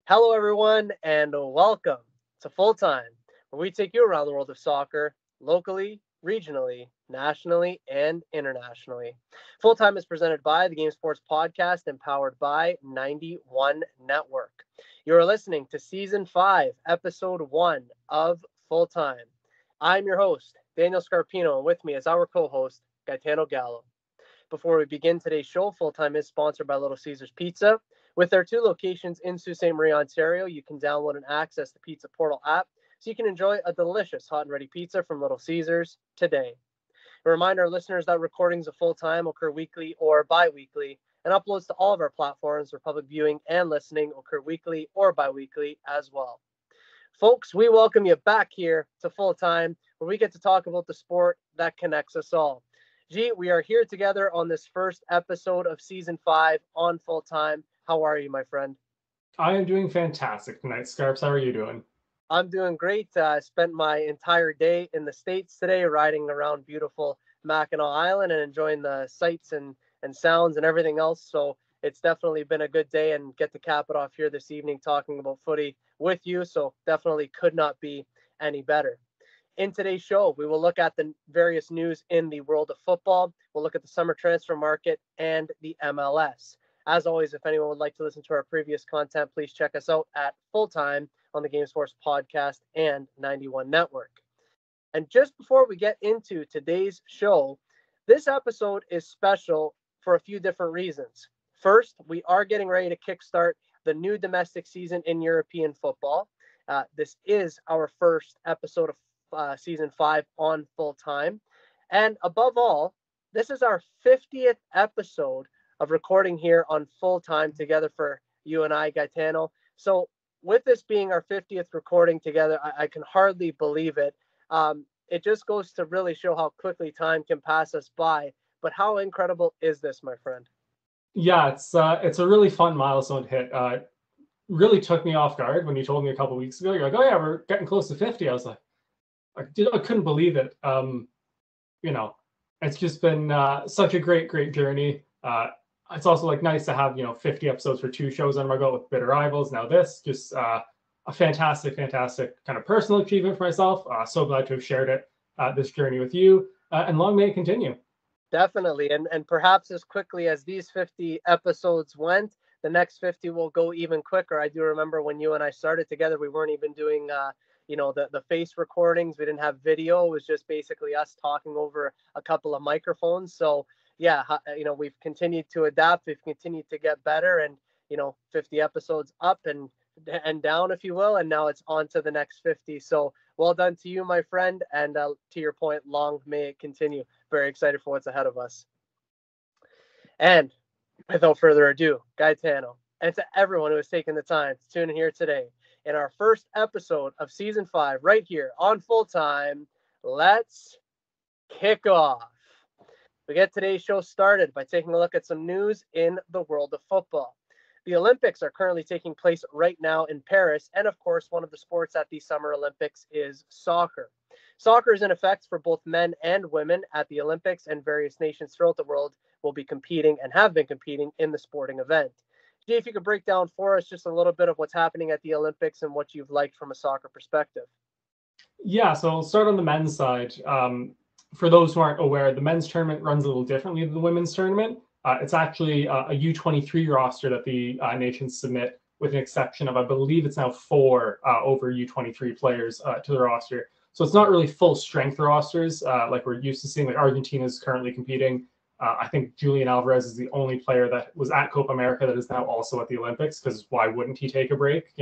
Hello, everyone, and welcome to Full Time, where we take you around the world of soccer locally, regionally, nationally, and internationally. Full Time is presented by the Game Sports Podcast and powered by 91 Network. You are listening to Season 5, Episode 1 of Full Time. I'm your host, Daniel Scarpino, and with me is our co-host, Gitano Gallo. Before we begin today's show, Full Time is sponsored by Little Caesars Pizza. With their 2 locations in Sault Ste. Marie, Ontario, you can download and access the Pizza Portal app so you can enjoy a delicious hot and ready pizza from Little Caesars today. A reminder our listeners that recordings of Full Time occur weekly or bi-weekly, and uploads to all of our platforms for public viewing and listening occur weekly or bi-weekly as well. Folks, we welcome you back here to Full Time, where we get to talk about the sport that connects us all. G, we are here together on this first episode of Season 5 on Full Time. How are you, my friend? I am doing fantastic tonight, Scarps. How are you doing? I'm doing great. I spent my entire day in the States today, riding around beautiful Mackinac Island and enjoying the sights and sounds and everything else. So it's definitely been a good day, and get to cap it off here this evening talking about footy with you. So definitely could not be any better. In today's show, we will look at the various news in the world of football. We'll look at the summer transfer market and the MLS. As always, if anyone would like to listen to our previous content, please check us out at Full Time on the Game Sports Podcast and 91 Network. And just before we get into today's show, this episode is special for a few different reasons. First, we are getting ready to kickstart the new domestic season in European football. This is our first episode of Season 5 on Full Time. And above all, this is our 50th episode of recording here on Full Time together for you and I, Gitano. So with this being our 50th recording together, I can hardly believe it. It just goes to really show how quickly time can pass us by. But how incredible is this, my friend? Yeah, it's a really fun milestone to hit. Really took me off guard when you told me a couple of weeks ago. You're like, oh yeah, we're getting close to 50. I was like, I couldn't believe it. It's just been such a great journey. It's also like nice to have 50 episodes for 2 shows under my belt with Bitter Rivals. Now this just a fantastic kind of personal achievement for myself. So glad to have shared it this journey with you, and long may it continue. Definitely, and perhaps as quickly as these 50 episodes went, the next 50 will go even quicker. I do remember when you and I started together, we weren't even doing the face recordings. We didn't have video. It was just basically us talking over a couple of microphones. So yeah, we've continued to adapt. We've continued to get better, and 50 episodes up and down, if you will, and now it's on to the next 50. So well done to you, my friend, and to your point, long may it continue. Very excited for what's ahead of us. And without further ado, Gitano, and to everyone who has taken the time to tune in here today in our first episode of Season 5 right here on Full Time, let's kick off. We get today's show started by taking a look at some news in the world of football. The Olympics are currently taking place right now in Paris, and of course, one of the sports at the Summer Olympics is soccer. Soccer is in effect for both men and women at the Olympics, and various nations throughout the world will be competing and have been competing in the sporting event. Jay, if you could break down for us just a little bit of what's happening at the Olympics and what you've liked from a soccer perspective. Yeah, so I'll start on the men's side. For those who aren't aware, the men's tournament runs a little differently than the women's tournament. It's actually a U23 roster that the nations submit, with an exception of, I believe it's now 4 over U23 players to the roster. So it's not really full strength rosters like we're used to seeing. Like Argentina is currently competing. I think Julian Alvarez is the only player that was at Copa America that is now also at the Olympics, because why wouldn't he take a break?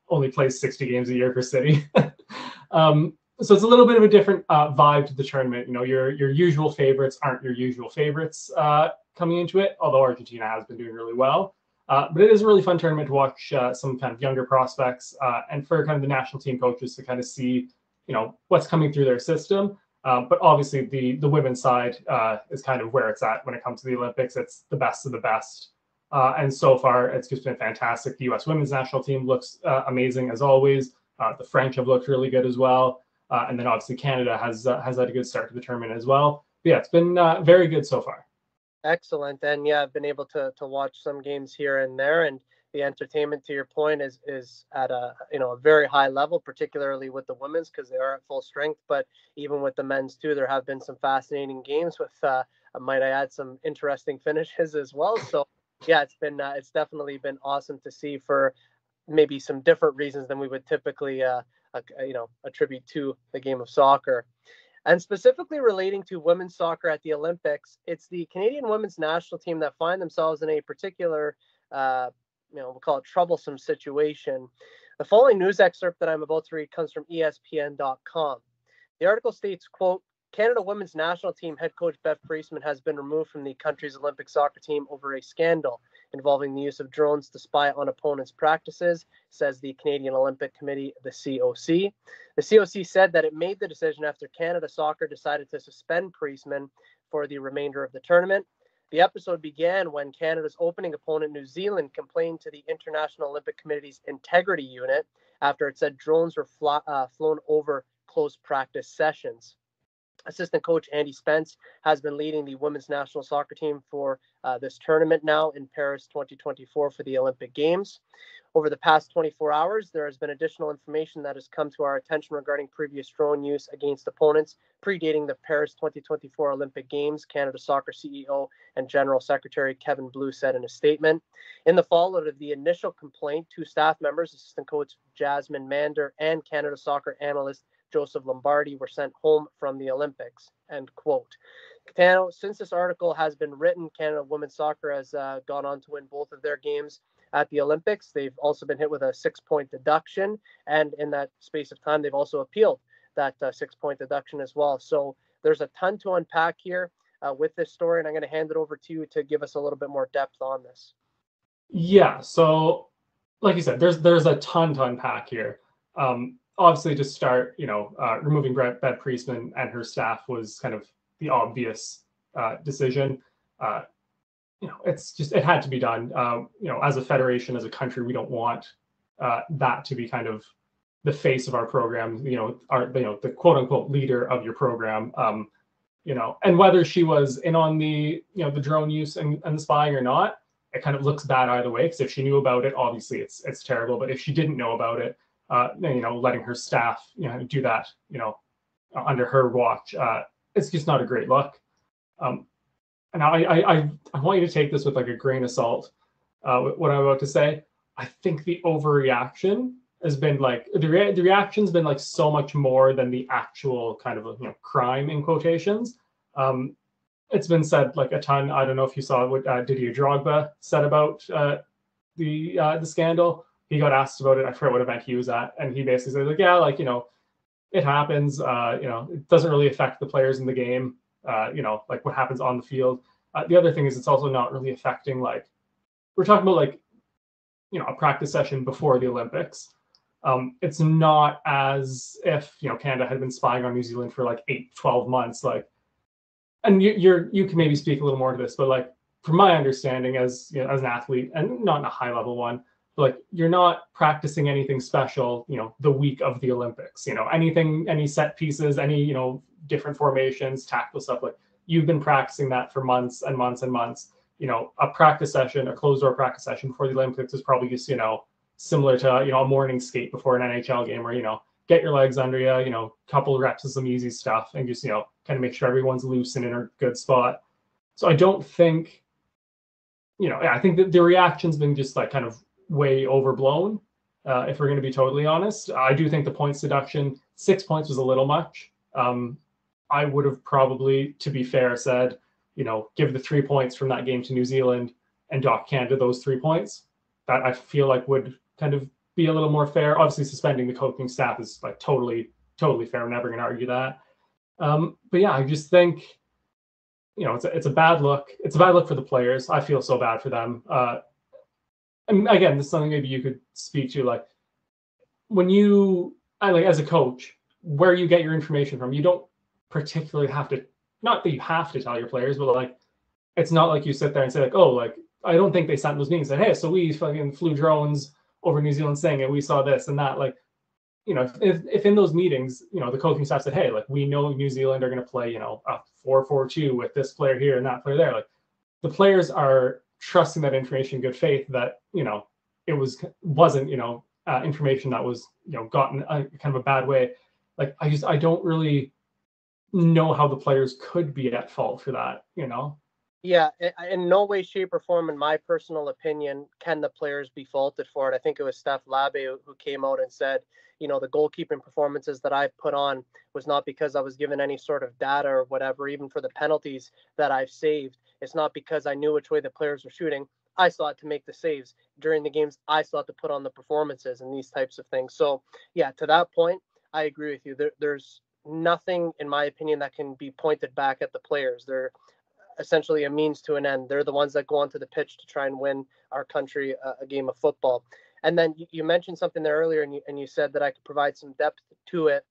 Only plays 60 games a year for City. So it's a little bit of a different vibe to the tournament. Your usual favorites aren't your usual favorites coming into it, although Argentina has been doing really well. But it is a really fun tournament to watch some kind of younger prospects and for kind of the national team coaches to kind of see, what's coming through their system. But obviously the women's side is kind of where it's at when it comes to the Olympics. It's the best of the best. And so far, it's just been fantastic. The U.S. women's national team looks amazing as always. The French have looked really good as well. And then obviously Canada has had a good start to the tournament as well. But yeah, it's been very good so far. Excellent. And yeah, I've been able to watch some games here and there. And the entertainment, to your point, is at a a very high level, particularly with the women's because they are at full strength. But even with the men's too, there have been some fascinating games with, might I add, some interesting finishes as well. So yeah, it's definitely been awesome to see for maybe some different reasons than we would typically attribute to the game of soccer. And specifically relating to women's soccer at the Olympics, it's the Canadian women's national team that find themselves in a particular, we'll call it troublesome situation. The following news excerpt that I'm about to read comes from ESPN.com. The article states, quote, Canada women's national team head coach Bev Priestman has been removed from the country's Olympic soccer team over a scandal involving the use of drones to spy on opponents' practices, says the Canadian Olympic Committee, the COC. The COC said that it made the decision after Canada Soccer decided to suspend Priestman for the remainder of the tournament. The episode began when Canada's opening opponent, New Zealand, complained to the International Olympic Committee's integrity unit after it said drones were flown over close practice sessions. Assistant coach Andy Spence has been leading the women's national soccer team for this tournament now in Paris 2024 for the Olympic Games. Over the past 24 hours, there has been additional information that has come to our attention regarding previous drone use against opponents predating the Paris 2024 Olympic Games, Canada Soccer CEO and General Secretary Kevin Blue said in a statement. In the fallout of the initial complaint, two staff members, assistant coach Jasmine Mander and Canada Soccer analyst Joseph Lombardi, were sent home from the Olympics, end quote. Gitano, since this article has been written, Canada women's soccer has gone on to win both of their games at the Olympics. They've also been hit with a 6-point deduction, and in that space of time, they've also appealed that 6-point deduction as well. So there's a ton to unpack here with this story, and I'm going to hand it over to you to give us a little bit more depth on this. Yeah, so like you said, there's a ton to unpack here. Obviously, to start, removing Bev Priestman and her staff was kind of the obvious decision. It had to be done. As a federation, as a country, we don't want that to be kind of the face of our program. The quote unquote leader of your program. And whether she was in on the the drone use and the spying or not, it kind of looks bad either way. Because if she knew about it, obviously it's terrible. But if she didn't know about it, letting her staff, do that, under her watch, it's just not a great look. And I want you to take this with like a grain of salt. What I'm about to say, I think the overreaction has been like the reaction's been like so much more than the actual kind of crime in quotations. It's been said like a ton. I don't know if you saw what Didier Drogba said about the scandal. He got asked about it. I forget what event he was at, and he basically said like, yeah, it happens. It doesn't really affect the players in the game. Like what happens on the field. The other thing is it's also not really affecting, like, we're talking about like, a practice session before the Olympics. It's not as if, Canada had been spying on New Zealand for like 8-12 months. Like, and you can maybe speak a little more to this, but like, from my understanding as, as an athlete, and not in a high level one, like you're not practicing anything special, the week of the Olympics, any set pieces, any, different formations, tactical stuff, like you've been practicing that for months and months and months. A practice session, a closed door practice session before the Olympics is probably just, similar to, a morning skate before an NHL game where, get your legs under you, couple reps of some easy stuff and just, kind of make sure everyone's loose and in a good spot. So I don't think, I think that the reaction's been just like kind of way overblown. If we're going to be totally honest, I do think the points deduction, 6 points was a little much. I would have probably, to be fair, said, give the 3 points from that game to New Zealand and dock Canada those 3 points. That I feel like would kind of be a little more fair. Obviously, suspending the coaching staff is like totally fair. I'm never going to argue that. But yeah, I just think, it's a bad look. It's a bad look for the players. I feel so bad for them. And again, this is something maybe you could speak to, like when as a coach, where you get your information from, you don't particularly have to, not that you have to tell your players, but like, it's not like you sit there and say like, oh, like, I don't think they sent those meetings and said, hey, so we fucking flew drones over New Zealand saying it, we saw this and that. Like, if in those meetings, the coaching staff said, hey, like, we know New Zealand are going to play, a 4-4-2 with this player here and that player there. Like, the players are trusting that information in good faith that, it wasn't information that was gotten kind of a bad way. Like I don't really know how the players could be at fault for that. Yeah, in no way, shape, or form, in my personal opinion, can the players be faulted for it. I think it was Steph Labe who came out and said, the goalkeeping performances that I put on was not because I was given any sort of data or whatever, even for the penalties that I've saved. It's not because I knew which way the players were shooting. I saw it to make the saves. During the games, I saw it to put on the performances and these types of things. So, yeah, to that point, I agree with you. There's nothing, in my opinion, that can be pointed back at the players. They're essentially a means to an end. They're the ones that go onto the pitch to try and win our country a game of football. And then you mentioned something there earlier, and you said that I could provide some depth to it.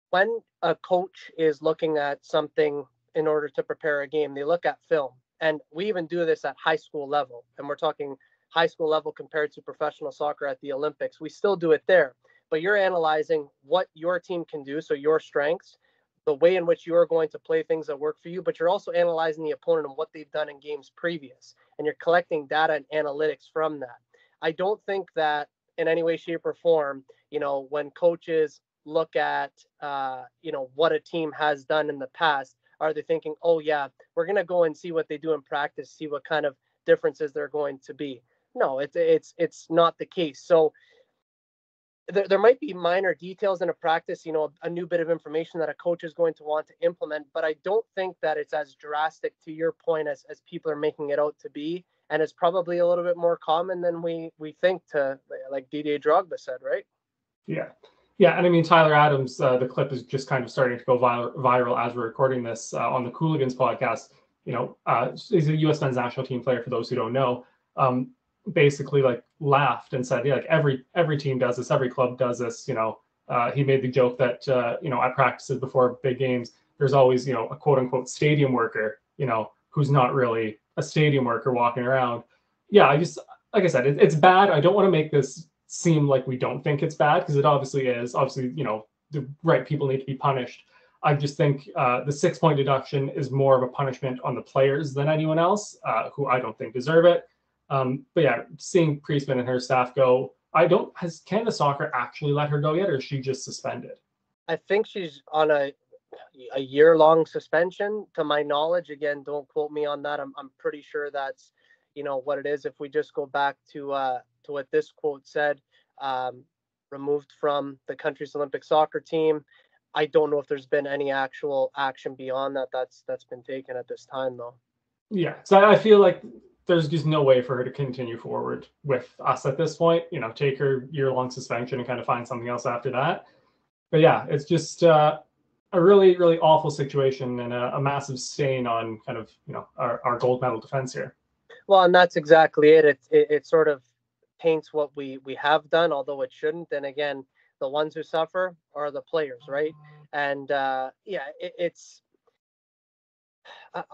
When a coach is looking at something in order to prepare a game, they look at film. And we even do this at high school level. And we're talking high school level compared to professional soccer at the Olympics. We still do it there. But you're analyzing what your team can do, so your strengths, the way in which you are going to play things that work for you, but you're also analyzing the opponent and what they've done in games previous, and you're collecting data and analytics from that. I don't think that in any way, shape, or form, when coaches look at, what a team has done in the past, are they thinking, oh yeah, we're going to go and see what they do in practice, see what kind of differences they're going to be. No, it's not the case. So there might be minor details in a practice, a new bit of information that a coach is going to want to implement, but I don't think that it's as drastic, to your point, as people are making it out to be. And it's probably a little bit more common than we think, to, like Didier Drogba said, right? Yeah. Yeah. And I mean, Tyler Adams, the clip is just kind of starting to go viral as we're recording this on the Cooligans podcast. He's a U.S. men's national team player, for those who don't know. Basically laughed and said, yeah, like every team does this, every club does this. He made the joke that at practices before big games, there's always a quote unquote stadium worker, who's not really a stadium worker walking around. Yeah, like I said, it's bad. I don't want to make this seem like we don't think it's bad, because it obviously is. Obviously, the right people need to be punished. I just think the 6-point deduction is more of a punishment on the players than anyone else, who I don't think deserve it. But yeah, seeing Priestman and her staff go, has Canada Soccer actually let her go yet, or is she just suspended? I think she's on a year-long suspension, to my knowledge. Again, don't quote me on that. I'm pretty sure that's, what it is. If we just go back to what this quote said, removed from the country's Olympic soccer team. I don't know if there's been any actual action beyond that that's been taken at this time, though. Yeah, so I feel like there's just no way for her to continue forward with us at this point. Take her year-long suspension and kind of find something else after that. But yeah, it's just a really, really awful situation, and a massive stain on kind of our gold medal defense here. Well, and that's exactly it. It sort of paints what we have done, although it shouldn't. And again, the ones who suffer are the players, right? And it's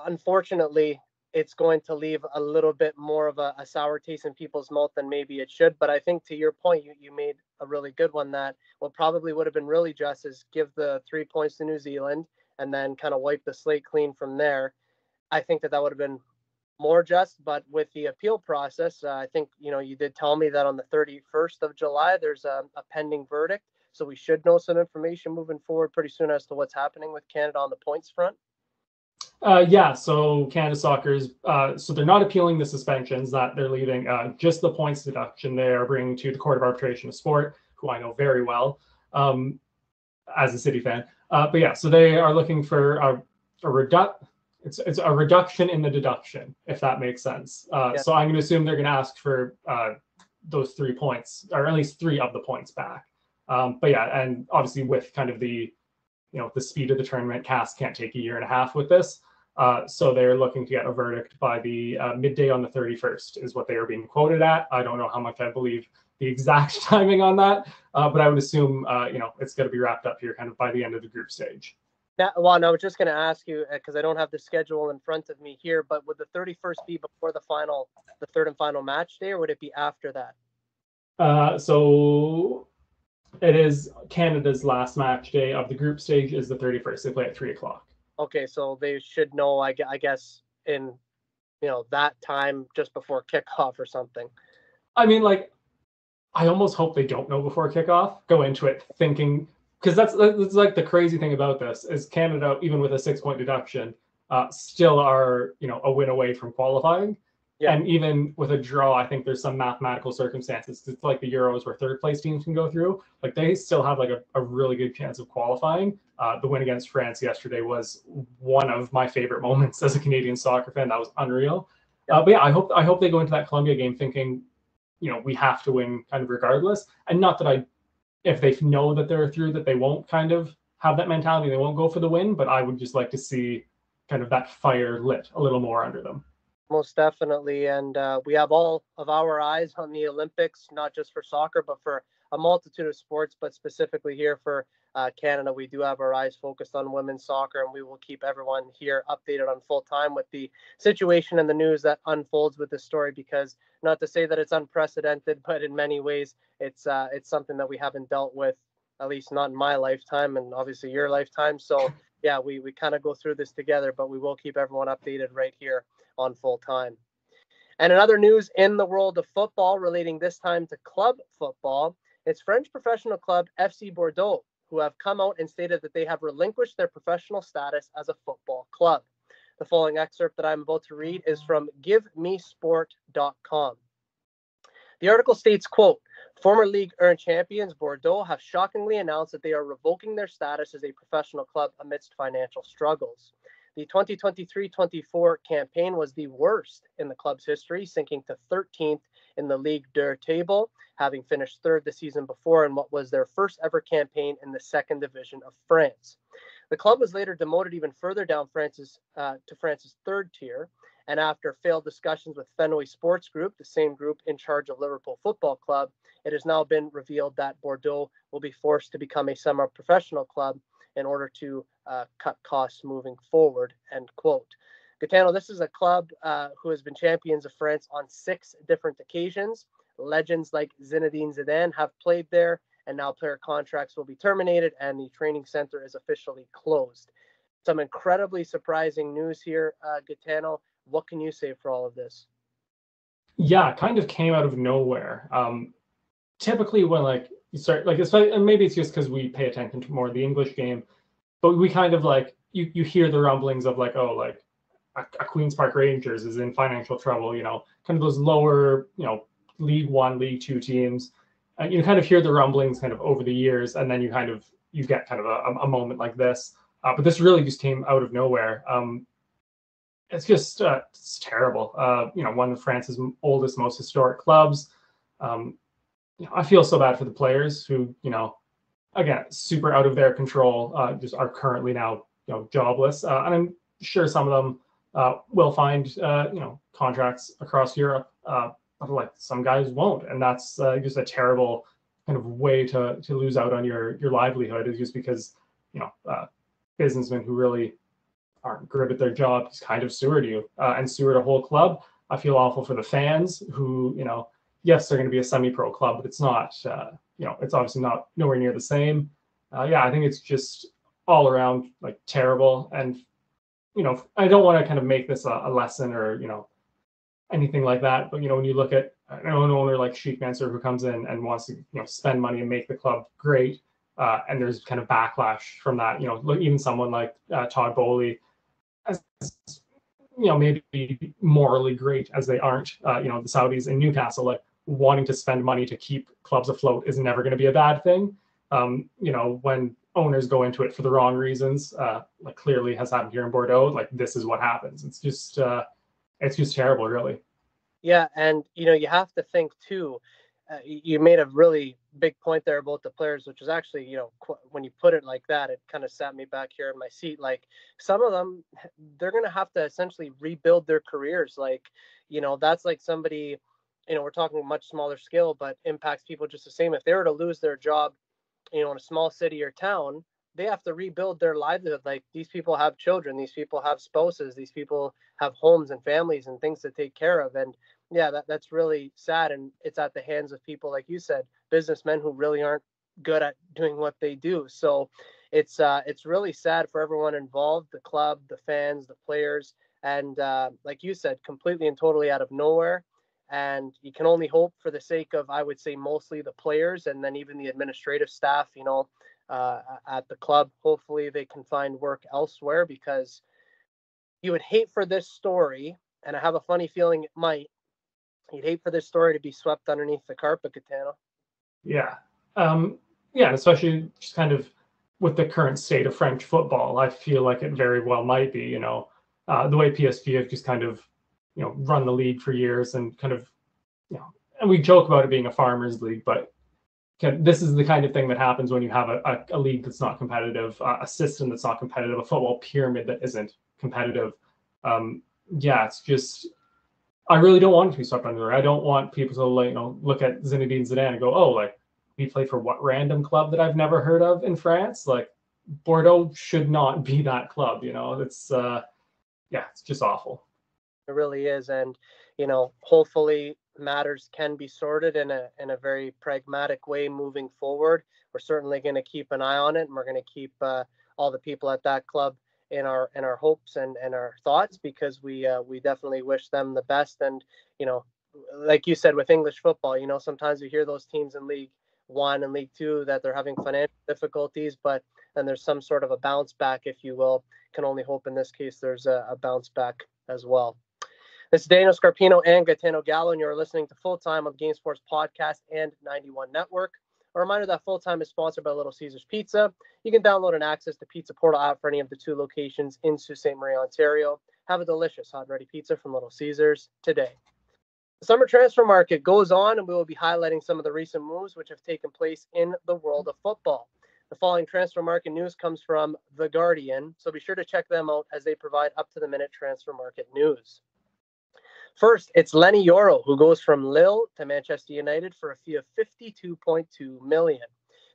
unfortunately, it's going to leave a little bit more of a sour taste in people's mouth than maybe it should. But I think, to your point, you made a really good one, that what probably would have been really just is give the 3 points to New Zealand and then kind of wipe the slate clean from there. I think that would have been more just. But with the appeal process, I think, you did tell me that on the 31st of July, there's a pending verdict. So we should know some information moving forward pretty soon as to what's happening with Canada on the points front. Yeah, so Canada Soccer's, so they're not appealing the suspensions that they're leaving, just the points deduction they are bringing to the Court of Arbitration of Sport, who I know very well as a City fan. But yeah, so they are looking for it's a reduction in the deduction, if that makes sense. Yeah. So I'm going to assume they're going to ask for those 3 points, or at least 3 of the points back. But yeah, and obviously with kind of the speed of the tournament, CAS can't take a year and a half with this. So they're looking to get a verdict by the midday on the 31st is what they are being quoted at. I don't know how much I believe the exact timing on that, but I would assume, it's going to be wrapped up here kind of by the end of the group stage. Well, I was just going to ask you, because I don't have the schedule in front of me here, but would the 31st be before the third and final match day, or would it be after that? So it is Canada's last match day of the group stage is the 31st. They play at 3:00. Okay, so they should know, I guess, in that time just before kickoff or something. I mean, like, I almost hope they don't know before kickoff, go into it thinking, because that's like the crazy thing about this is Canada, even with a 6-point deduction, still are, a win away from qualifying. Yeah. And even with a draw, I think there's some mathematical circumstances. It's like the Euros where third place teams can go through. Like they still have like a really good chance of qualifying. The win against France yesterday was one of my favorite moments as a Canadian soccer fan. That was unreal. But yeah, I hope they go into that Colombia game thinking, we have to win kind of regardless. And not that if they know that they're through, that they won't kind of have that mentality, they won't go for the win, but I would just like to see kind of that fire lit a little more under them. Most definitely. And we have all of our eyes on the Olympics, not just for soccer, but for a multitude of sports, but specifically here for Canada, we do have our eyes focused on women's soccer, and we will keep everyone here updated on full time with the situation and the news that unfolds with this story, because not to say that it's unprecedented, but in many ways it's something that we haven't dealt with, at least not in my lifetime and obviously your lifetime. So yeah, we kind of go through this together, but we will keep everyone updated right here on full time. And in other news in the world of football, relating this time to club football, it's French professional club FC Bordeaux, who have come out and stated that they have relinquished their professional status as a football club. The following excerpt that I'm about to read is from GiveMeSport.com. The article states, quote, former Ligue 1 champions Bordeaux have shockingly announced that they are revoking their status as a professional club amidst financial struggles. The 2023-24 campaign was the worst in the club's history, sinking to 13th in the Ligue 2 table, having finished third the season before in what was their first ever campaign in the second division of France. The club was later demoted even further down to France's third tier, and after failed discussions with Fenway Sports Group, the same group in charge of Liverpool Football Club, it has now been revealed that Bordeaux will be forced to become a semi-professional club in order to cut costs moving forward, end quote. Gitano, this is a club who has been champions of France on 6 different occasions. Legends like Zinedine Zidane have played there, and now player contracts will be terminated and the training center is officially closed. Some incredibly surprising news here, Gitano. What can you say for all of this? Yeah, it kind of came out of nowhere. Typically when you start, and maybe it's just because we pay attention to more of the English game, but we kind of you hear the rumblings of a Queen's Park Rangers is in financial trouble, kind of those lower, League 1, League 2 teams. You kind of hear the rumblings kind of over the years, and then you get kind of a moment like this. But this really just came out of nowhere. It's just it's terrible. One of France's oldest, most historic clubs. I feel so bad for the players who, again, super out of their control, just are currently now, jobless. And I'm sure some of them will find, contracts across Europe, but some guys won't. And that's just a terrible kind of way to lose out on your livelihood, is just because, businessmen who really aren't good at their job just kind of steward you and steward a whole club. I feel awful for the fans who, yes, they're going to be a semi-pro club, but it's not, it's obviously not nowhere near the same. I think it's just all around terrible. And, I don't want to kind of make this a lesson or, anything like that. But, when you look at an owner like Sheikh Mansour who comes in and wants to, spend money and make the club great, and there's kind of backlash from that, even someone like Todd Bowley, as maybe morally great as they aren't, the Saudis in Newcastle, wanting to spend money to keep clubs afloat is never going to be a bad thing. When owners go into it for the wrong reasons, clearly has happened here in Bordeaux, this is what happens. It's just terrible, really. Yeah, and you have to think too. You made a really big point there about the players, which is actually, when you put it like that, it kind of sat me back here in my seat. Some of them, they're going to have to essentially rebuild their careers. That's like somebody, we're talking much smaller scale, but impacts people just the same. If they were to lose their job, in a small city or town, they have to rebuild their livelihood. These people have children, these people have spouses, these people have homes and families and things to take care of. And yeah, that's really sad. And it's at the hands of people, like you said, businessmen who really aren't good at doing what they do. So it's really sad for everyone involved, the club, the fans, the players, and like you said, completely and totally out of nowhere. And you can only hope, for the sake of, I would say, mostly the players and then even the administrative staff, at the club, hopefully they can find work elsewhere, because you would hate for this story, and I have a funny feeling it might, you'd hate for this story to be swept underneath the carpet, Gitano. Yeah. Yeah, especially just kind of with the current state of French football, I feel like it very well might be, the way PSG have just kind of, run the league for years and kind of, and we joke about it being a farmers league, but this is the kind of thing that happens when you have a league that's not competitive, a system that's not competitive, a football pyramid that isn't competitive. Yeah, it's just, I really don't want it to be swept under the rug. I don't want people to look at Zinedine Zidane and go, oh, like, he played for what random club that I've never heard of in France? Like, Bordeaux should not be that club. It's it's just awful. It really is. And hopefully matters can be sorted in a very pragmatic way moving forward. We're certainly going to keep an eye on it, and we're going to keep all the people at that club in our hopes and our thoughts, because we definitely wish them the best. And like you said, with English football, sometimes you hear those teams in League One and League Two that they're having financial difficulties, but then there's some sort of a bounce back, if you will. Can only hope in this case there's a bounce back as well. This is Daniel Scarpino and Gitano Gallo, and you're listening to Full Time on the Game Sports Podcast and 91 Network. A reminder that Full Time is sponsored by Little Caesars Pizza. You can download and access the Pizza Portal app for any of the 2 locations in Sault Ste. Marie, Ontario. Have a delicious hot and ready pizza from Little Caesars today. The summer transfer market goes on, and we will be highlighting some of the recent moves which have taken place in the world of football. The following transfer market news comes from The Guardian, so be sure to check them out as they provide up-to-the-minute transfer market news. First, it's Lenny Yoro, who goes from Lille to Manchester United for a fee of $52.2 million.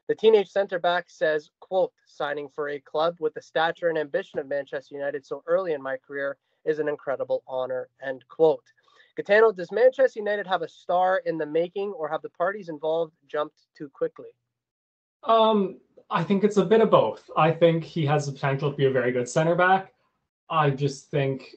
The teenage centre-back says, quote, signing for a club with the stature and ambition of Manchester United so early in my career is an incredible honor, end quote. Gitano, does Manchester United have a star in the making, or have the parties involved jumped too quickly? I think it's a bit of both. I think he has the potential to be a very good centre-back. I just think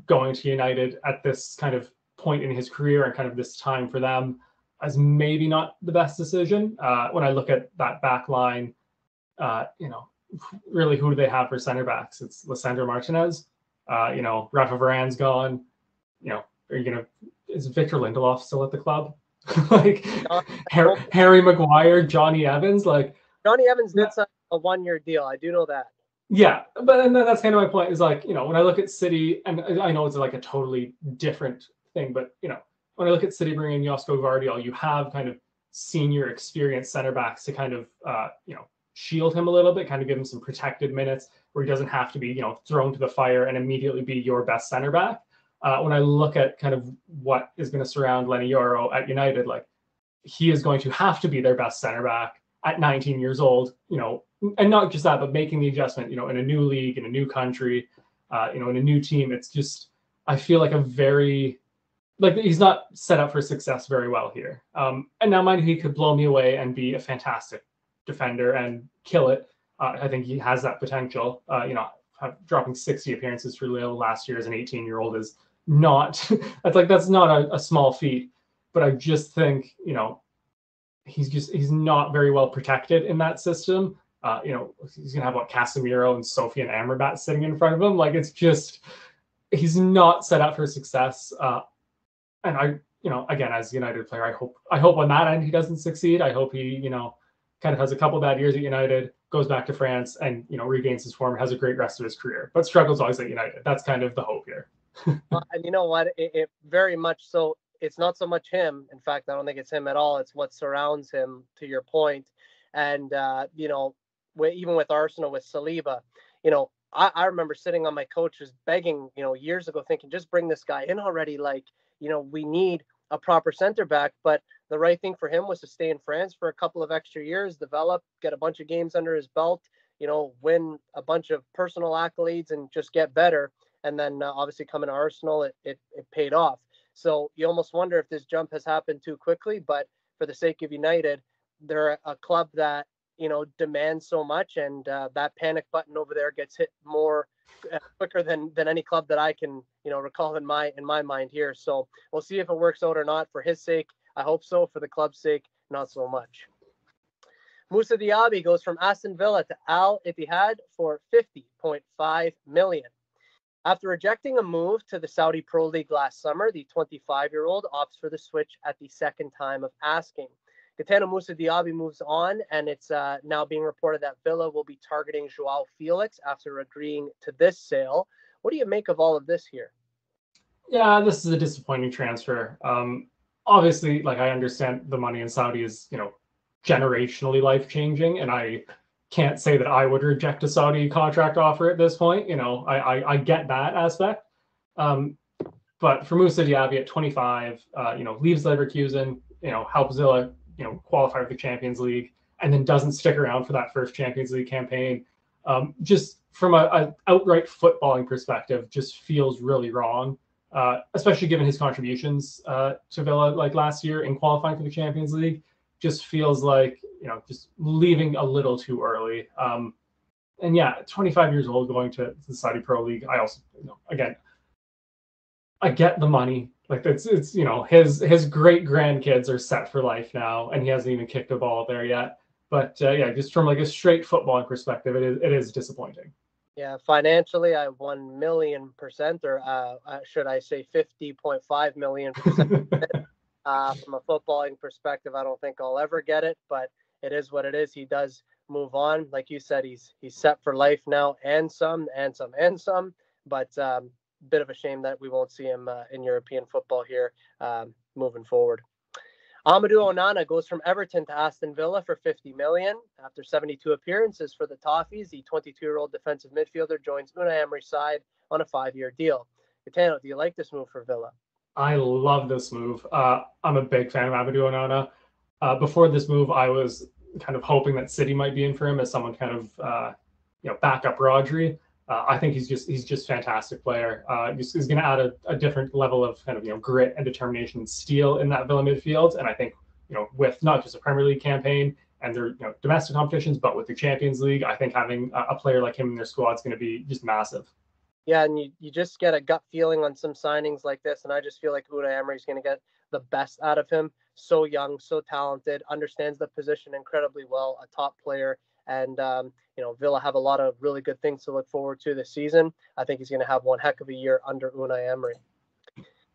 going to United at this kind of point in his career and kind of this time for them is maybe not the best decision. When I look at that back line, really, who do they have for center backs? It's Lisandro Martinez. Rafa Varane's gone. Is Victor Lindelof still at the club? Like Harry Maguire, Johnny Evans. Like Johnny Evans did sign a 1-year deal. I do know that. Yeah, but and that's kind of my point. Is like, when I look at City, and I know it's like a totally different thing, but when I look at City bringing Josko Gvardiol, you have kind of senior experienced center backs to kind of shield him a little bit, kind of give him some protected minutes where he doesn't have to be thrown to the fire and immediately be your best center back. When I look at kind of what is going to surround Lenny Yoro at United, like, he is going to have to be their best center back at 19 years old, and not just that, but making the adjustment, in a new league, in a new country, in a new team. It's just, I feel like he's not set up for success very well here. And now, mind you, he could blow me away and be a fantastic defender and kill it. I think he has that potential. Dropping 60 appearances for Lille last year as an 18-year-old is not, that's not a small feat. But I just think, he's not very well protected in that system. He's gonna have Casemiro and Sophie and Amrabat sitting in front of him. Like, it's just, he's not set up for success. And I, again, as a United player, I hope on that end he doesn't succeed. I hope he, kind of has a couple of bad years at United, goes back to France, and regains his form, has a great rest of his career, but struggles always at United. That's kind of the hope here. And you know what? It very much so. It's not so much him. In fact, I don't think it's him at all. It's what surrounds him, to your point. And, even with Arsenal, with Saliba, I remember sitting on my coaches begging, years ago, thinking, just bring this guy in already. Like, we need a proper center back. But the right thing for him was to stay in France for a couple of extra years, develop, get a bunch of games under his belt, win a bunch of personal accolades and just get better. And then obviously coming to Arsenal, it paid off. So you almost wonder if this jump has happened too quickly, but for the sake of United, they're a club that, demands so much, and that panic button over there gets hit more quicker than any club that I can, recall in my mind here. So we'll see if it works out or not. For his sake, I hope so. For the club's sake, not so much. Moussa Diaby goes from Aston Villa to Al Ittihad for 50.5 million. After rejecting a move to the Saudi Pro League last summer, the 25-year-old opts for the switch at the second time of asking. Gitano Moussa Diaby moves on, and it's now being reported that Villa will be targeting Joao Felix after agreeing to this sale. What do you make of all of this here? Yeah, this is a disappointing transfer. Obviously, I understand the money in Saudi is, generationally life-changing, and I can't say that I would reject a Saudi contract offer at this point. I get that aspect. But for Moussa Diaby at 25, leaves Leverkusen, helps Villa, qualify for the Champions League, and then doesn't stick around for that first Champions League campaign. Just from an outright footballing perspective, just feels really wrong, especially given his contributions to Villa last year in qualifying for the Champions League. Just feels like, just leaving a little too early. And yeah, 25 years old going to the Saudi Pro League. I also, again, I get the money. It's his great grandkids are set for life now, and he hasn't even kicked a ball there yet. But yeah, just from a straight footballing perspective, it is disappointing. Yeah, financially, I 1,000,000%, or should I say 50.5 million%. From a footballing perspective, I don't think I'll ever get it, but it is what it is. He does move on. Like you said, he's set for life now, and some. But bit of a shame that we won't see him in European football here moving forward. Amadou Onana goes from Everton to Aston Villa for 50 million. After 72 appearances for the Toffees, the 22-year-old defensive midfielder joins Unai Emery's side on a 5-year deal. Gitano, do you like this move for Villa? I love this move. I'm a big fan of Amadou Onana. Before this move, I was kind of hoping that City might be in for him as someone kind of back up Rodri. I think he's just fantastic player. He's going to add a different level of kind of grit and determination and steel in that Villa midfield. And I think with not just a Premier League campaign and their domestic competitions, but with the Champions League, I think having a player like him in their squad is going to be just massive. Yeah, and you just get a gut feeling on some signings like this, and I just feel like Unai Emery is going to get the best out of him. So young, so talented, understands the position incredibly well, a top player, and Villa have a lot of really good things to look forward to this season. I think he's going to have one heck of a year under Unai Emery.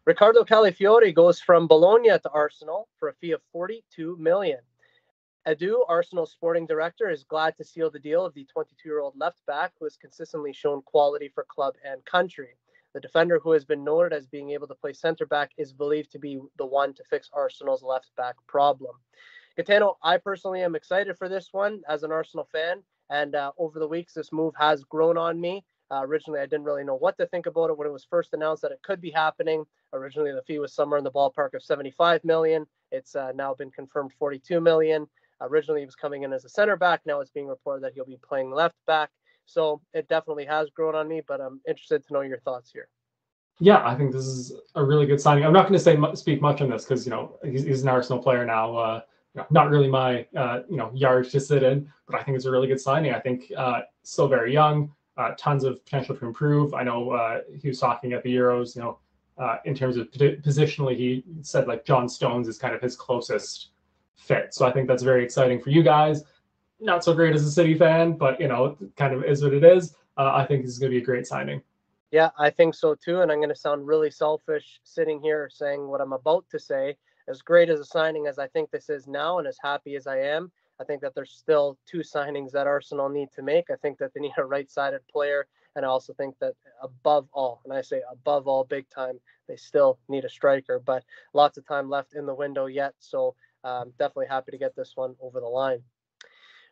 Riccardo Calafiori goes from Bologna to Arsenal for a fee of 42 million. Edu, Arsenal's sporting director, is glad to seal the deal of the 22-year-old left-back who has consistently shown quality for club and country. The defender, who has been noted as being able to play centre-back, is believed to be the one to fix Arsenal's left-back problem. Gitano, I personally am excited for this one as an Arsenal fan, and over the weeks, this move has grown on me. Originally, I didn't really know what to think about it when it was first announced that it could be happening. Originally, the fee was somewhere in the ballpark of 75 million. It's now been confirmed 42 million. Originally, he was coming in as a center back. Now it's being reported that he'll be playing left back. So it definitely has grown on me, but I'm interested to know your thoughts here. Yeah, I think this is a really good signing. I'm not going to speak much on this because, he's an Arsenal player now. Not really my, yard to sit in, but I think it's a really good signing. I think still very young, tons of potential to improve. I know he was talking at the Euros, in terms of positionally, he said John Stones is kind of his closest fit. So I think that's very exciting for you guys. Not so great as a City fan, but it kind of is what it is. I think this is going to be a great signing. Yeah, I think so too. And I'm going to sound really selfish sitting here saying what I'm about to say. As great as a signing as I think this is now, and as happy as I am, I think that there's still 2 signings that Arsenal need to make. I think that they need a right-sided player, and I also think that above all, and I say above all big time, they still need a striker. But lots of time left in the window yet, so definitely happy to get this one over the line.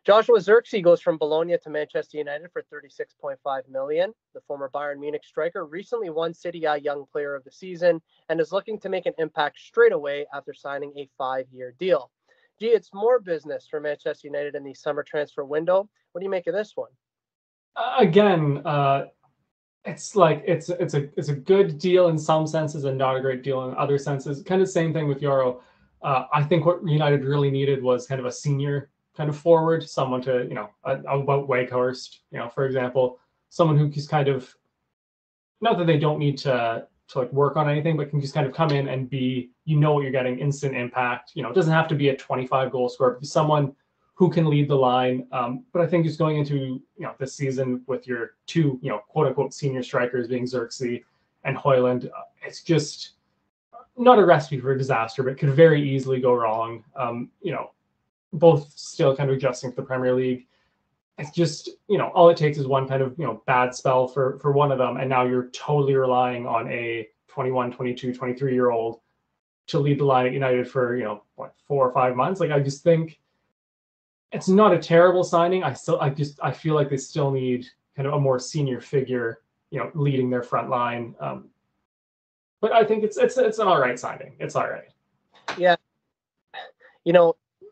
Joshua Zirkzee goes from Bologna to Manchester United for 36.5 million. The former Bayern Munich striker recently won City A Young Player of the Season and is looking to make an impact straight away after signing a 5-year deal. Gee, it's more business for Manchester United in the summer transfer window. What do you make of this one? Again, it's a good deal in some senses and not a great deal in other senses. Kind of same thing with Euro. I think what United really needed was kind of a senior kind of forward, someone to, about Wakehurst, for example, someone who is kind of, not that they don't need to like work on anything, but can just kind of come in and be, what you're getting, instant impact. It doesn't have to be a 25 goal scorer, but someone who can lead the line. But I think just going into this season with your two quote unquote senior strikers being Xerxes and Hoyland, it's just not a recipe for a disaster, but could very easily go wrong. Both still kind of adjusting to the Premier League. It's just, all it takes is one kind of, bad spell for one of them. And now you're totally relying on a 21, 22, 23-year-old to lead the line at United for, 4 or 5 months. Like, I just think it's not a terrible signing. I feel like they still need kind of a more senior figure, leading their front line. But I think it's an all right signing. It's all right. Yeah.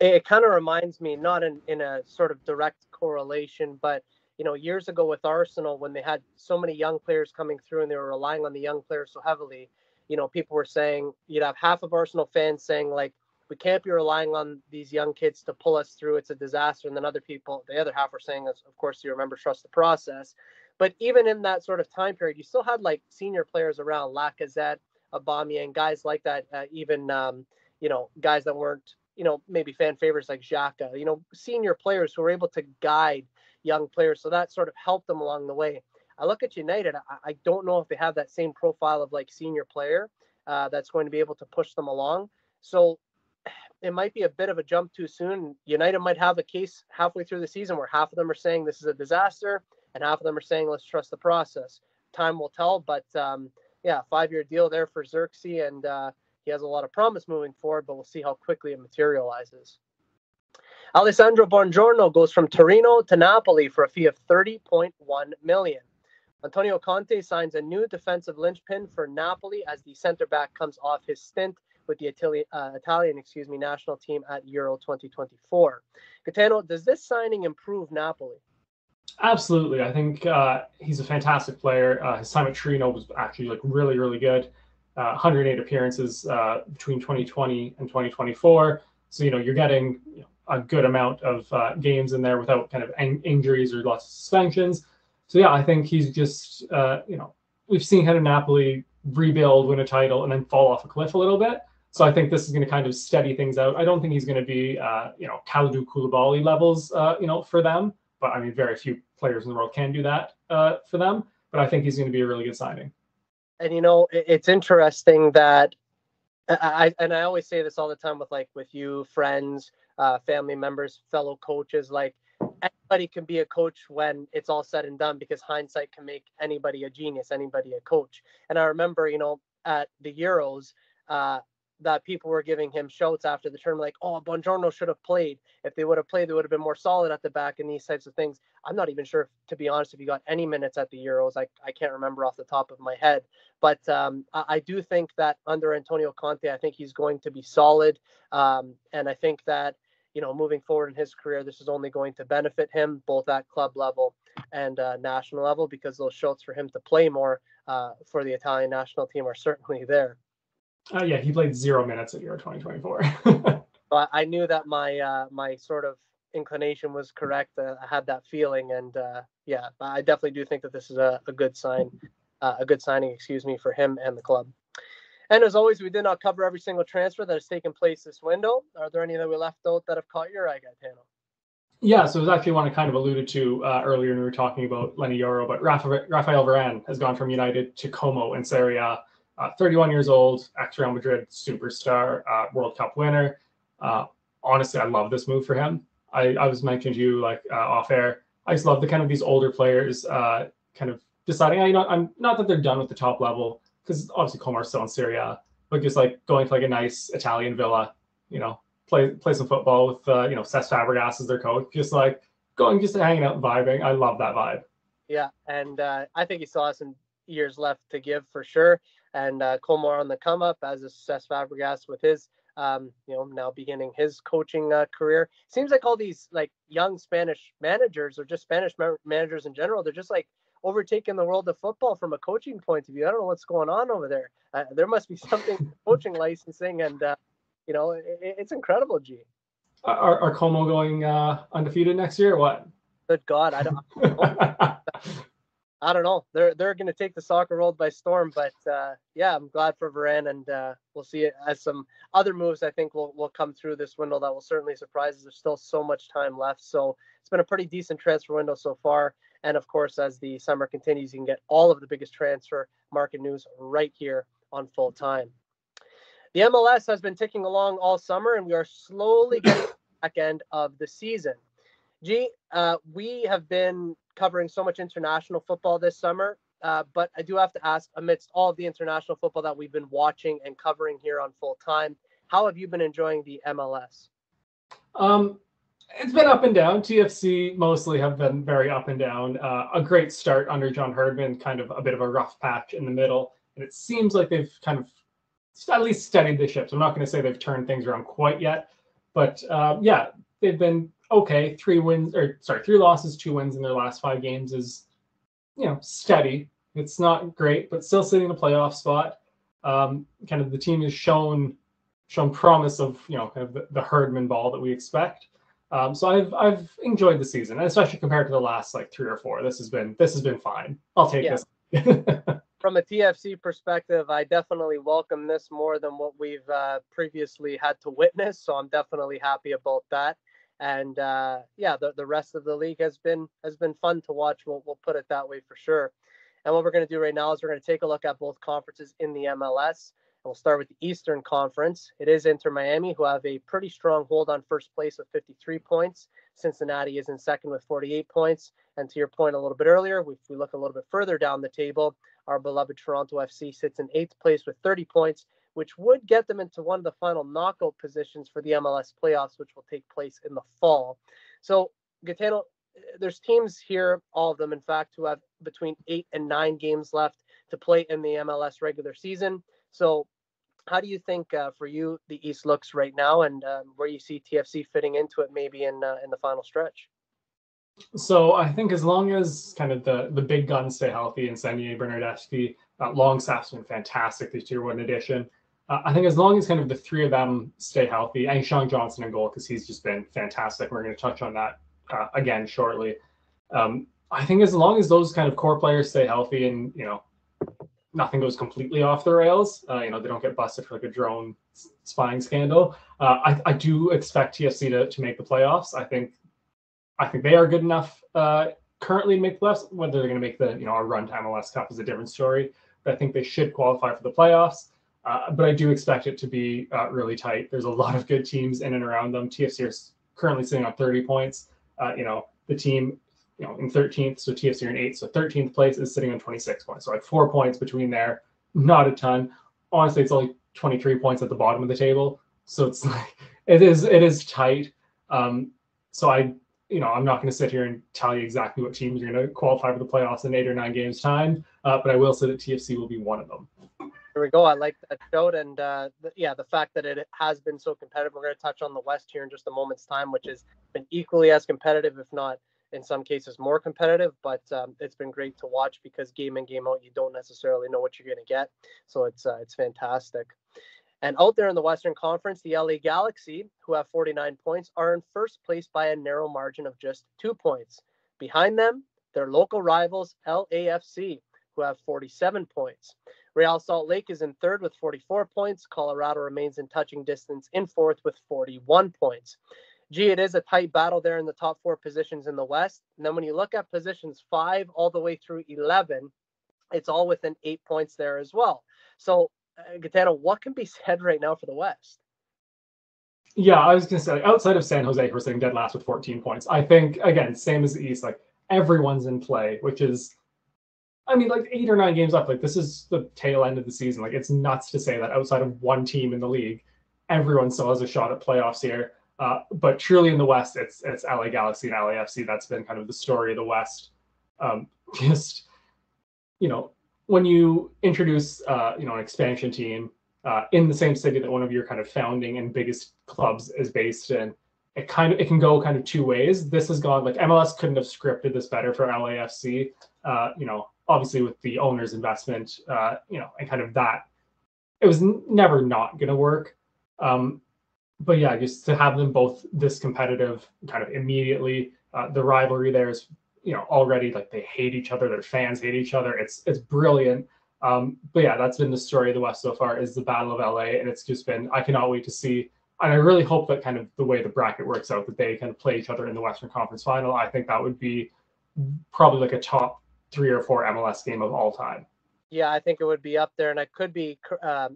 It kind of reminds me, not in a sort of direct correlation, but, years ago with Arsenal, when they had so many young players coming through and they were relying on the young players so heavily, people were saying, you'd have half of Arsenal fans saying, like, we can't be relying on these young kids to pull us through. It's a disaster. And then the other half were saying, of course, you remember, trust the process. But even in that sort of time period, you still had like senior players around, Lacazette, Aubameyang, guys like that, even, guys that weren't, maybe fan favorites like Xhaka, senior players who were able to guide young players. So that sort of helped them along the way. I look at United, I don't know if they have that same profile of like senior player that's going to be able to push them along. So it might be a bit of a jump too soon. United might have a case halfway through the season where half of them are saying this is a disaster and half of them are saying let's trust the process. Time will tell, but 5-year deal there for Xerxes, and he has a lot of promise moving forward, but we'll see how quickly it materializes. Alessandro Buongiorno goes from Torino to Napoli for a fee of 30.1 million. Antonio Conte signs a new defensive linchpin for Napoli as the center back comes off his stint with the Italian national team at Euro 2024. Gitano, does this signing improve Napoli? Absolutely. I think he's a fantastic player. His time at Torino was actually like really, really good. 108 appearances between 2020 and 2024. So, you're getting a good amount of games in there without kind of injuries or lots of suspensions. So, yeah, I think he's just, we've seen kind of Napoli rebuild, win a title, and then fall off a cliff a little bit. So I think this is going to kind of steady things out. I don't think he's going to be, Kalidou Koulibaly levels, for them. But I mean, very few players in the world can do that for them. But I think he's going to be a really good signing. And, it's interesting that I always say this all the time with you, friends, family members, fellow coaches, like anybody can be a coach when it's all said and done, because hindsight can make anybody a genius, anybody a coach. And I remember, at the Euros, that people were giving him shouts after the tournament, like, oh, Buongiorno should have played. If they would have played, they would have been more solid at the back and these types of things. I'm not even sure, to be honest, if he got any minutes at the Euros. I can't remember off the top of my head. But I do think that under Antonio Conte, I think he's going to be solid. And I think that, moving forward in his career, this is only going to benefit him, both at club level and national level, because those shouts for him to play more for the Italian national team are certainly there. He played 0 minutes at Euro 2024. So I knew that my sort of inclination was correct. I had that feeling, and I definitely do think that this is a good signing, for him and the club. And as always, we did not cover every single transfer that has taken place this window. Are there any that we left out that have caught your eye, Gitano? Yeah, so it was actually one I kind of alluded to earlier when we were talking about Lenny Yoro, but Rafael Varane has gone from United to Como in Serie A. 31 years old, ex-Real Madrid superstar, World Cup winner. Honestly, I love this move for him. I was mentioning to you off air. I just love the kind of these older players kind of deciding, I'm not that they're done with the top level, because obviously Como are still in Serie A, but just like going to like a nice Italian villa, play some football with Cesc Fabregas as their coach, just like going just hanging out and vibing. I love that vibe. Yeah, and I think he still has some years left to give for sure. And Como on the come up, as is Cesc Fabregas with his now beginning his coaching career. Seems like all these like young Spanish managers, or just Spanish managers in general, they're just like overtaking the world of football from a coaching point of view. I don't know what's going on over there. There must be something coaching licensing, and it's incredible. G. Are Como going undefeated next year or what? Good God, I don't. I don't know. They're going to take the soccer world by storm, but yeah, I'm glad for Varane, and we'll see it as some other moves I think will come through this window that will certainly surprise us. There's still so much time left, so it's been a pretty decent transfer window so far. And of course, as the summer continues, you can get all of the biggest transfer market news right here on Full Time. The MLS has been ticking along all summer, and we are slowly getting to the back end of the season. G, we have been covering so much international football this summer, but I do have to ask, amidst all of the international football that we've been watching and covering here on Full Time, how have you been enjoying the MLS? It's been up and down. TFC mostly have been very up and down. A great start under John Herdman, kind of a bit of a rough patch in the middle, and it seems like they've kind of at least steadied the ship. So I'm not going to say they've turned things around quite yet, but yeah, they've been okay. 3 losses, 2 wins in their last 5 games is, steady. It's not great, but still sitting in a playoff spot. Kind of the team has shown promise of, kind of the Herdman ball that we expect. So I've enjoyed the season, especially compared to the last 3 or 4. This has been fine. I'll take this. From a TFC perspective, I definitely welcome this more than what we've previously had to witness. So I'm definitely happy about that. And the rest of the league has been fun to watch. We'll put it that way for sure. And what we're going to do right now is we're going to take a look at both conferences in the MLS. And we'll start with the Eastern Conference. It is Inter Miami, who have a pretty strong hold on first place with 53 points. Cincinnati is in second with 48 points. And to your point a little bit earlier, if we look a little bit further down the table, our beloved Toronto FC sits in 8th place with 30 points, which would get them into one of the final knockout positions for the MLS playoffs, which will take place in the fall. So, Gitano, there's teams here, all of them, in fact, who have between 8 and 9 games left to play in the MLS regular season. So how do you think, for you, the East looks right now, and where you see TFC fitting into it maybe in the final stretch? So I think as long as kind of the big guns stay healthy, and Insigne, Bernardeschi, Longstaff's been fantastic this Tier 1 edition. I think as long as kind of the 3 of them stay healthy, and Sean Johnson in goal, because he's just been fantastic. We're going to touch on that again shortly. I think as long as those kind of core players stay healthy and, nothing goes completely off the rails, they don't get busted for a drone spying scandal, I do expect TFC to make the playoffs. I think they are good enough currently to make the playoffs. Whether they're going to make the a run to MLS Cup is a different story. But I think they should qualify for the playoffs. But I do expect it to be really tight. There's a lot of good teams in and around them. TFC is currently sitting on 30 points. The team in 13th, so TFC are in 8th. So 13th place is sitting on 26 points. So 4 points between there. Not a ton. Honestly, it's only 23 points at the bottom of the table. So it's it is tight. So I'm not going to sit here and tell you exactly what teams are going to qualify for the playoffs in 8 or 9 games time, but I will say that TFC will be one of them. There we go. I like that shout, and the fact that it has been so competitive. We're going to touch on the West here in just a moment's time, which has been equally as competitive, if not in some cases more competitive. But it's been great to watch because game in, game out, you don't necessarily know what you're going to get. So it's fantastic. And out there in the Western Conference, the LA Galaxy, who have 49 points, are in first place by a narrow margin of just 2 points. Behind them, their local rivals, LAFC, who have 47 points. Real Salt Lake is in third with 44 points. Colorado remains in touching distance in fourth with 41 points. Gee, it is a tight battle there in the top 4 positions in the West. And then when you look at positions 5 all the way through 11, it's all within 8 points there as well. So, Gitano, what can be said right now for the West? Yeah, I was going to say, outside of San Jose, who are sitting dead last with 14 points, I think, again, same as the East, everyone's in play, which is, 8 or 9 games up. This is the tail end of the season. It's nuts to say that outside of one team in the league, everyone still has a shot at playoffs here. But truly in the West, it's LA Galaxy and LAFC. That's been kind of the story of the West. When you introduce, an expansion team in the same city that one of your kind of founding and biggest clubs is based in, it can go kind of 2 ways. This has gone MLS couldn't have scripted this better for LAFC. Obviously with the owner's investment, and kind of that, it was never not going to work. But yeah, just to have them both this competitive kind of immediately, the rivalry there is already like they hate each other, their fans hate each other. It's brilliant. But yeah, that's been the story of the West so far, is the Battle of LA, and it's just been, I cannot wait to see. And I really hope that kind of the way the bracket works out, that they kind of play each other in the Western Conference Final. I think that would be probably like a top 3 or 4 MLS game of all time. Yeah, I think it would be up there, and I could be, I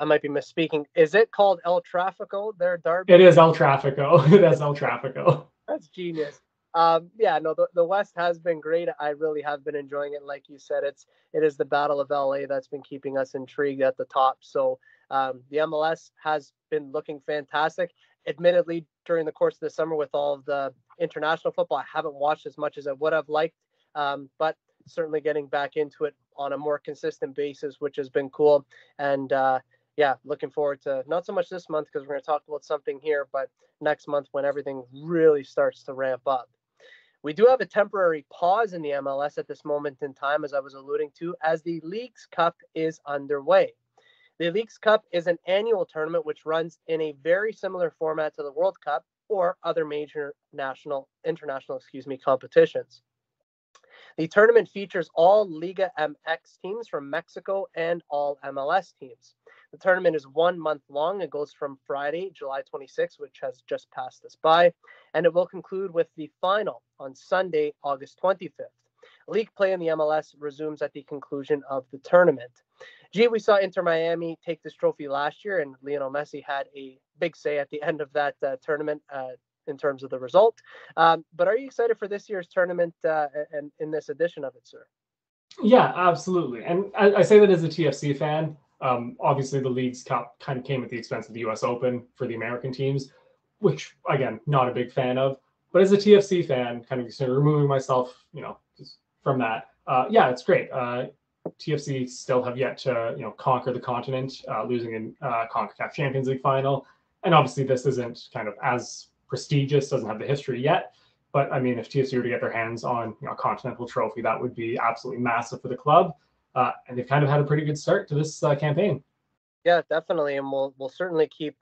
might be misspeaking. Is it called El Tráfico, their derby? It is El Tráfico. That's El Tráfico. That's genius. The West has been great. I really have been enjoying it. Like you said, it is the Battle of LA that's been keeping us intrigued at the top. So the MLS has been looking fantastic. Admittedly, during the course of the summer with all of the international football, I haven't watched as much as I would have liked, but certainly getting back into it on a more consistent basis, which has been cool. And looking forward to not so much this month, because we're going to talk about something here, but next month when everything really starts to ramp up. We do have a temporary pause in the MLS at this moment in time, as I was alluding to, as the Leagues Cup is underway. The Leagues Cup is an annual tournament which runs in a very similar format to the World Cup or other major international competitions. The tournament features all Liga MX teams from Mexico and all MLS teams. The tournament is 1 month long. It goes from Friday, July 26th, which has just passed us by, and it will conclude with the final on Sunday, August 25th. League play in the MLS resumes at the conclusion of the tournament. We saw Inter Miami take this trophy last year, and Lionel Messi had a big say at the end of that tournament in terms of the result. But are you excited for this year's tournament and in this edition of it, sir? Yeah, absolutely. And I say that as a TFC fan. Obviously, the Leagues Cup kind of came at the expense of the US Open for the American teams, which, again, not a big fan of. But as a TFC fan, kind of removing myself, just from that, it's great. TFC still have yet to, conquer the continent, losing in CONCACAF Champions League final. And obviously, this isn't kind of as prestigious, doesn't have the history yet. But I mean, if TFC were to get their hands on a continental trophy, that would be absolutely massive for the club. And they've kind of had a pretty good start to this campaign. Yeah, definitely. And we'll certainly keep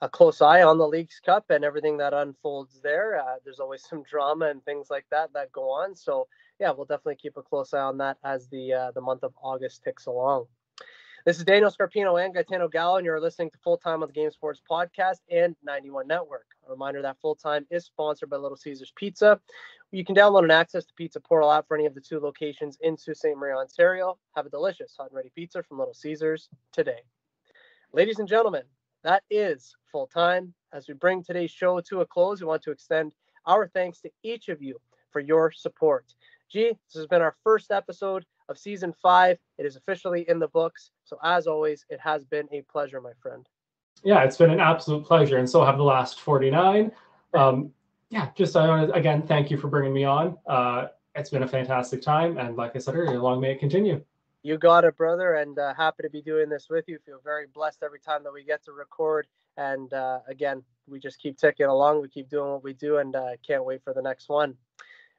a close eye on the Leagues Cup and everything that unfolds there. There's always some drama and things like that go on. So, yeah, we'll definitely keep a close eye on that as the month of August ticks along. This is Daniel Scarpino and Gitano Gallo, and you're listening to Full Time on the Game Sports Podcast and 91 Network. A reminder that Full Time is sponsored by Little Caesars Pizza. You can download and access the Pizza Portal app for any of the 2 locations in Sault Ste. Marie, Ontario. Have a delicious hot and ready pizza from Little Caesars today. Ladies and gentlemen, that is Full Time. As we bring today's show to a close, we want to extend our thanks to each of you for your support. This has been our first episode of season 5. It is officially in the books. So as always, it has been a pleasure, my friend. Yeah, it's been an absolute pleasure. And so have the last 49. I want to, again, thank you for bringing me on. It's been a fantastic time. And like I said earlier, long may it continue. You got it, brother. And happy to be doing this with you. Feel very blessed every time that we get to record. And again, we just keep ticking along. We keep doing what we do, and can't wait for the next one.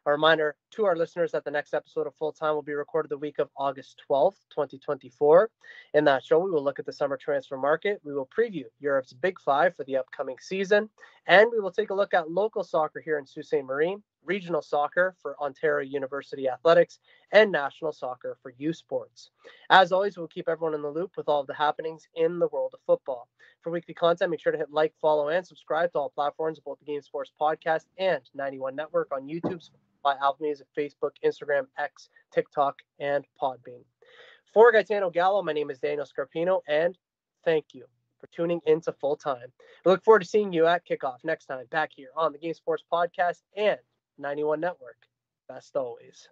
A reminder to our listeners that the next episode of Full Time will be recorded the week of August 12th, 2024. In that show, we will look at the summer transfer market. We will preview Europe's Big Five for the upcoming season. And we will take a look at local soccer here in Sault Ste. Marie, regional soccer for Ontario University Athletics, and national soccer for U Sports. As always, we'll keep everyone in the loop with all of the happenings in the world of football. For weekly content, make sure to hit like, follow, and subscribe to all platforms of both the Game Sports Podcast and 91 Network on YouTube, by Apple Music, Facebook, Instagram, X, TikTok, and Podbean. For Gitano Gallo, my name is Daniel Scarpino, and thank you for tuning in to Full Time. We look forward to seeing you at kickoff next time back here on the Game Sports Podcast and 91 Network. Best always.